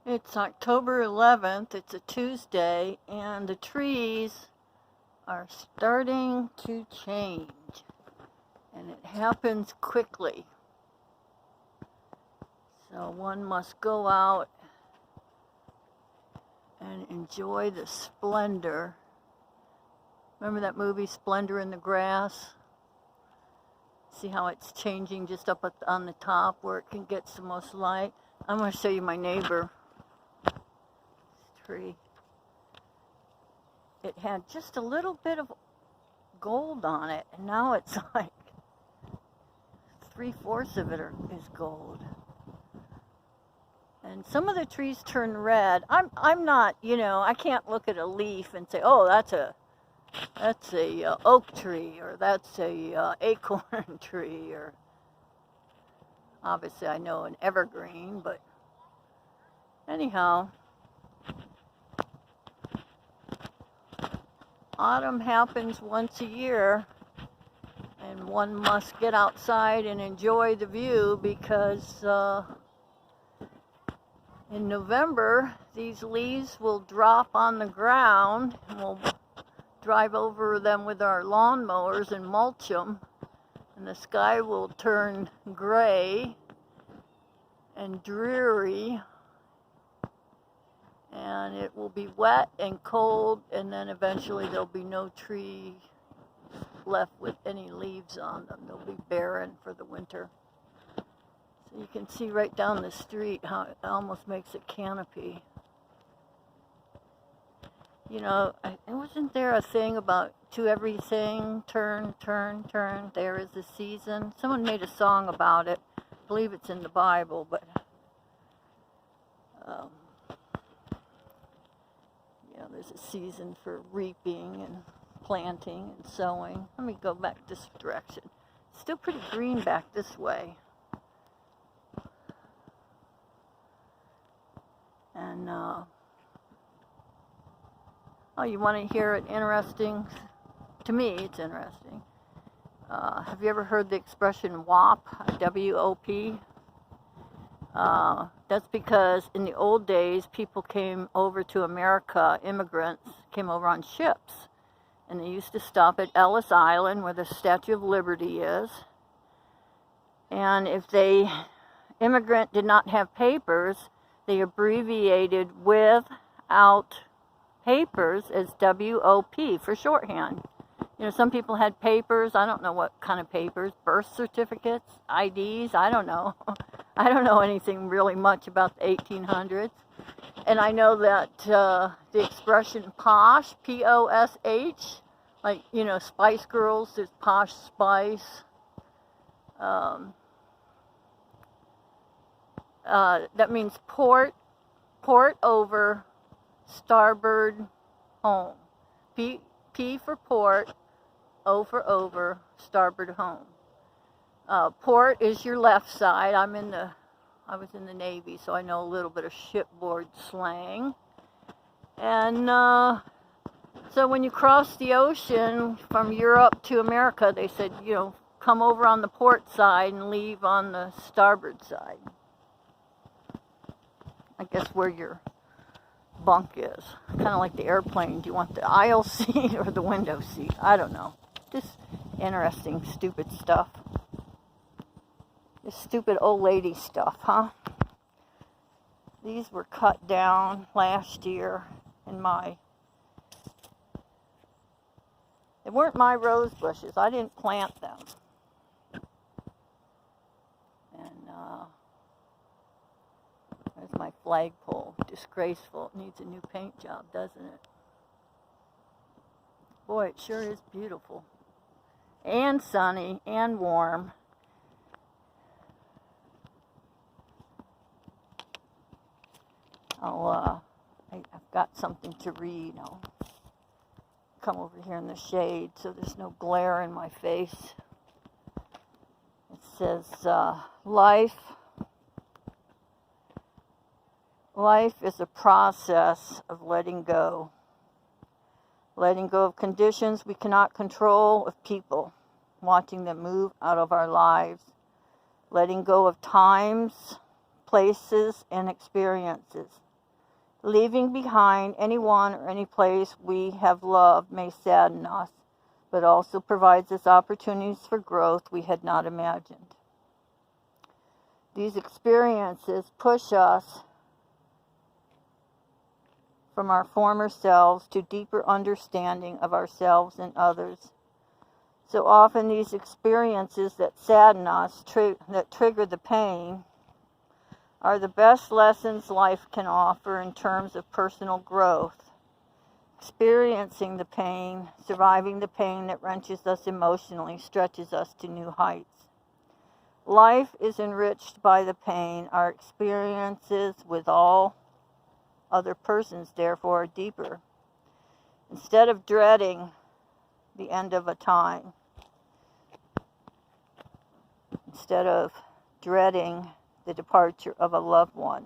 It's October 11th, it's a Tuesday, and the trees are starting to change. And it happens quickly. So one must go out and enjoy the splendor. Remember that movie, Splendor in the Grass? See how it's changing just up on the top where it can get the most light? I'm going to show you my neighbor. Tree. It had just a little bit of gold on it, and now it's like 3/4 of it is gold. And some of the trees turn red. I'm not, I can't look at a leaf and say, oh, that's a oak tree, or that's a acorn tree, or obviously I know an evergreen, but anyhow, autumn happens once a year, and one must get outside and enjoy the view, because in November these leaves will drop on the ground, and we'll drive over them with our lawnmowers and mulch them, and the sky will turn gray and dreary, and it will be wet and cold, and then eventually there'll be no tree left with any leaves on them. They'll be barren for the winter. So you can see right down the street how it almost makes a canopy. Wasn't there a thing about to everything, turn, turn, turn, there is a season? Someone made a song about it. I believe it's in the Bible, but there's a season for reaping and planting and sowing. Let me go back this direction. It's still pretty green back this way. And you want to hear it interesting? To me, it's interesting. Have you ever heard the expression WOP? W-O-P? That's because in the old days, people came over to America, immigrants came over on ships. And they used to stop at Ellis Island, where the Statue of Liberty is. And if the immigrant did not have papers, they abbreviated without papers as WOP for shorthand. Some people had papers. I don't know what kind of papers. Birth certificates, IDs, I don't know. I don't know anything really much about the 1800s. And I know that the expression posh, P-O-S-H, like, Spice Girls, there's Posh Spice. That means port over, starboard, home. P for port, O for over, starboard, home. Port is your left side. I was in the Navy, so I know a little bit of shipboard slang. And so when you cross the ocean from Europe to America, they said, come over on the port side and leave on the starboard side. I guess where your bunk is. Kind of like the airplane. Do you want the aisle seat or the window seat? I don't know. Just interesting, stupid stuff. This stupid old lady stuff, huh? These were cut down last year they weren't my rose bushes. I didn't plant them. And there's my flagpole. Disgraceful. It needs a new paint job, doesn't it? Boy, it sure is beautiful. And sunny and warm. I've got something to read. I'll come over here in the shade so there's no glare in my face. It says, life is a process of letting go. Letting go of conditions we cannot control, of people, watching them move out of our lives. Letting go of times, places, and experiences. Leaving behind anyone or any place we have loved may sadden us, but also provides us opportunities for growth we had not imagined. These experiences push us from our former selves to deeper understanding of ourselves and others. So often these experiences that sadden us, that trigger the pain, are the best lessons life can offer in terms of personal growth. Experiencing the pain, surviving the pain that wrenches us emotionally, stretches us to new heights. Life is enriched by the pain. Our experiences with all other persons, therefore, are deeper. Instead of dreading the end of a time, instead of dreading the departure of a loved one,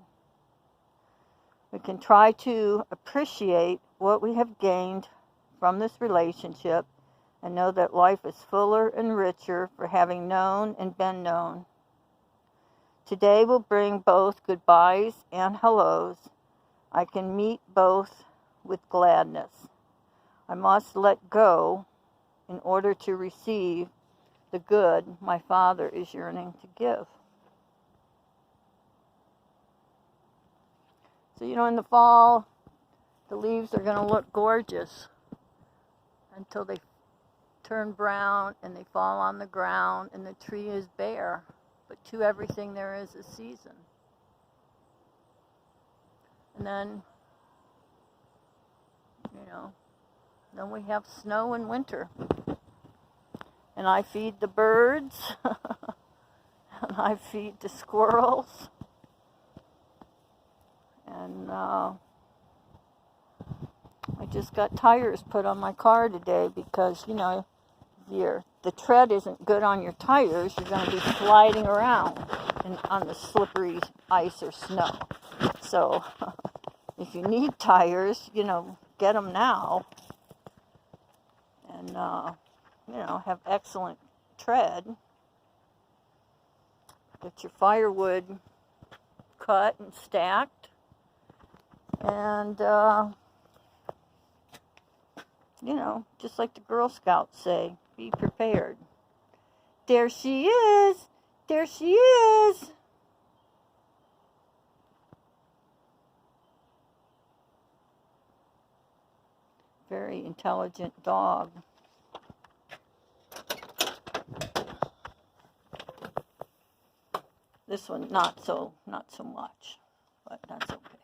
we can try to appreciate what we have gained from this relationship and know that life is fuller and richer for having known and been known. Today will bring both goodbyes and hellos. I can meet both with gladness. I must let go in order to receive the good my Father is yearning to give. So, in the fall, the leaves are going to look gorgeous until they turn brown and they fall on the ground and the tree is bare. But to everything there is a season. And then, then we have snow and winter. And I feed the birds, and I feed the squirrels. And I just got tires put on my car today because, the tread isn't good on your tires. You're going to be sliding around on the slippery ice or snow. So if you need tires, get them now. And, have excellent tread. Get your firewood cut and stacked. And, just like the Girl Scouts say, be prepared. There she is! There she is! Very intelligent dog. This one, not so much, but that's okay.